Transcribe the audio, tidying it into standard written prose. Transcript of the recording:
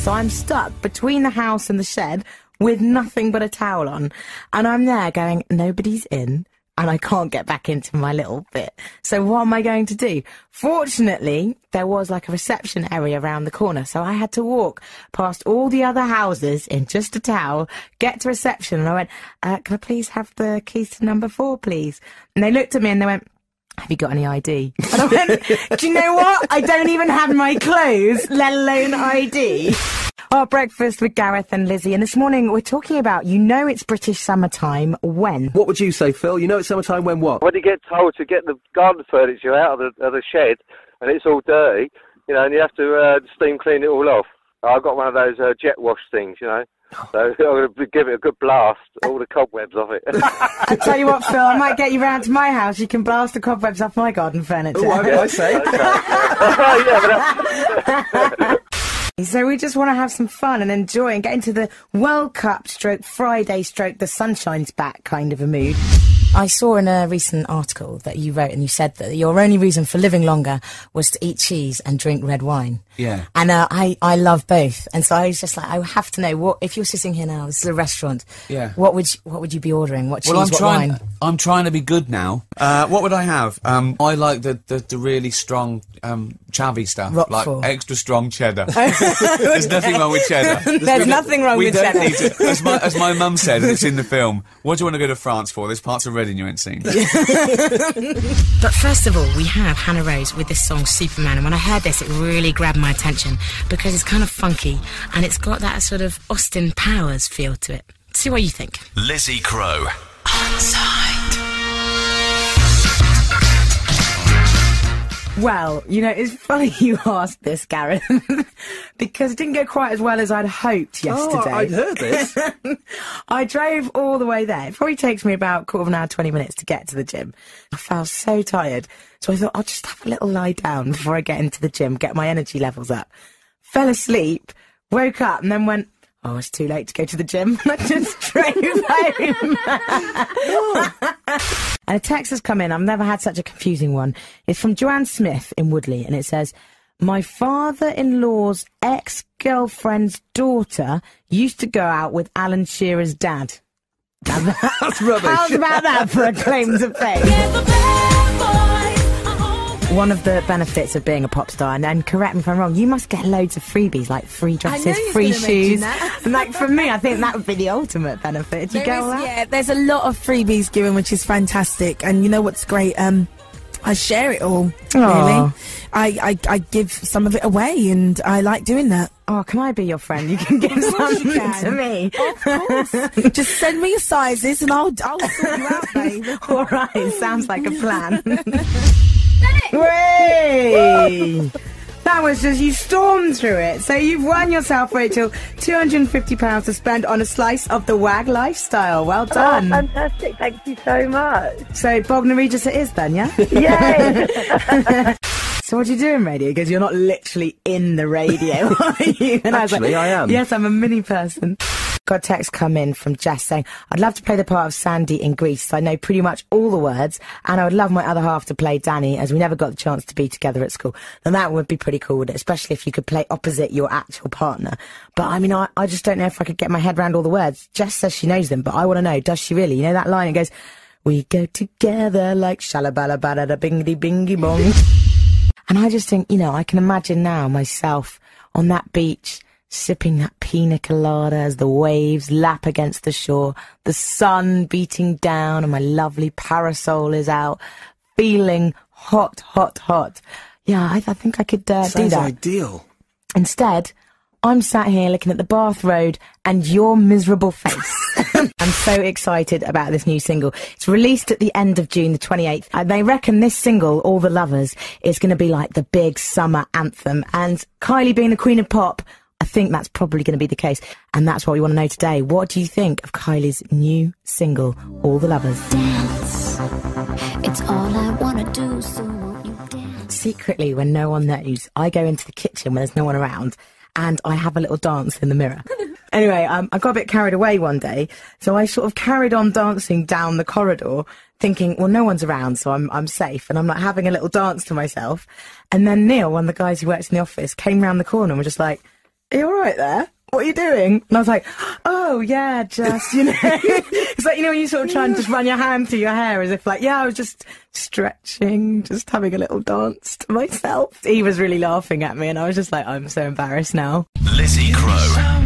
So I'm stuck between the house and the shed with nothing but a towel on. And I'm there going, nobody's in. And I can't get back into my little bit. So what am I going to do? Fortunately, there was like a reception area around the corner. So I had to walk past all the other houses in just a towel, get to reception. And I went, can I please have the keys to number 4, please? And they looked at me and they went, have you got any ID? And I went, do you know what? I don't even have my clothes, let alone ID. Our breakfast with Gareth and Lizzie, and this morning we're talking about, it's British summertime when? What would you say, Phil? It's summertime when what? When you get told to get the garden furniture out of the shed and it's all dirty, and you have to steam clean it all off. I've got one of those jet wash things, so I'm going to give it a good blast, all the cobwebs off it. I tell you what, Phil, I might get you round to my house. You can blast the cobwebs off my garden furniture. Oh, I say. Yeah, So we just want to have some fun and enjoy and get into the World Cup / Friday / the sunshine's back kind of a mood. I saw in a recent article that you wrote and you said that your only reason for living longer was to eat cheese and drink red wine. Yeah. And I love both. And so I was just like, I have to know, what if you're sitting here now, this is a restaurant, what would you be ordering? What cheese, what wine? I'm trying to be good now. What would I have? I like the really strong chavvy stuff, Roquefort. like extra strong cheddar. There's nothing wrong with cheddar. There's nothing wrong with cheddar. Need to, as my mum said, and it's in the film, what do you want to go to France for? There's parts of Reading you ain't seen. But first of all, we have Hannah Rose with this song Superman, and when I heard this, it really grabbed my attention because it's kind of funky and it's got that sort of Austin Powers feel to it. See what you think. Lizzie Crow. On site. Well, it's funny you asked this, Gareth, because it didn't go quite as well as I'd hoped yesterday. Oh, I'd heard this. I drove all the way there. It probably takes me about a quarter of an hour, 20 minutes to get to the gym. I felt so tired, so I thought I'll just have a little lie down before I get into the gym, get my energy levels up. Fell asleep, woke up, and then went, oh, it's too late to go to the gym. I just drove home. And a text has come in. I've never had such a confusing one. It's from Joanne Smith in Woodley, and it says, my father-in-law's ex-girlfriend's daughter used to go out with Alan Shearer's dad. That's rubbish. How's about that for a claim to fame? One of the benefits of being a pop star, and then correct me if I'm wrong, you must get loads of freebies, like free dresses, free shoes. And like for me, I think that would be the ultimate benefit. Did you get all that? Yeah, there's a lot of freebies given, which is fantastic. And you know what's great? I share it all, really. I give some of it away, and I like doing that. Oh, can I be your friend? You can give something to me. Of course. Just send me your sizes, and I'll sort you out, babe. All right, sounds like a plan. Way! That was just, you stormed through it. So you've won yourself, Rachel, £250 to spend on a slice of the WAG lifestyle. Well done. Oh, fantastic. Thank you so much. So Bognor Regis it is then, yeah? Yay! So what do you do in radio? Because you're not literally in the radio, are you? And Actually, I am. Yes, I'm a mini person. Got a text come in from Jess saying, I'd love to play the part of Sandy in Grease. I know pretty much all the words, and I would love my other half to play Danny, as we never got the chance to be together at school. And that would be pretty cool, wouldn't it? Especially if you could play opposite your actual partner. But I mean, I just don't know if I could get my head around all the words. Jess says she knows them, but I want to know, does she really? You know that line? It goes, we go together like shalabala-bada-da bingity-bingy-bong. And I just think, I can imagine now myself on that beach, sipping that pina colada as the waves lap against the shore, the sun beating down and my lovely parasol is out, feeling hot, hot, hot. Yeah, I think I could do that. Sounds ideal. Instead, I'm sat here looking at the Bath Road and your miserable face. I'm so excited about this new single. It's released at the end of June, the 28th. And they reckon this single, All the Lovers, is going to be like the big summer anthem. And Kylie being the queen of pop, I think that's probably going to be the case. And that's what we want to know today. What do you think of Kylie's new single, All the Lovers? Dance. It's all I want to do, so won't you dance? Secretly, when no one knows, I go into the kitchen when there's no one around and I have a little dance in the mirror. Anyway, I got a bit carried away one day, so I sort of carried on dancing down the corridor, thinking, well, no one's around, so I'm safe. And I'm like having a little dance to myself. And then Neil, one of the guys who works in the office, came round the corner and was just like, are you all right there? What are you doing? And I was like, oh, yeah, just, you know. It's like, you know, when you sort of try and just run your hand through your hair as if like, yeah, I was just stretching, just having a little dance to myself. He was really laughing at me and I was just like, I'm so embarrassed now. Lizzie Crow.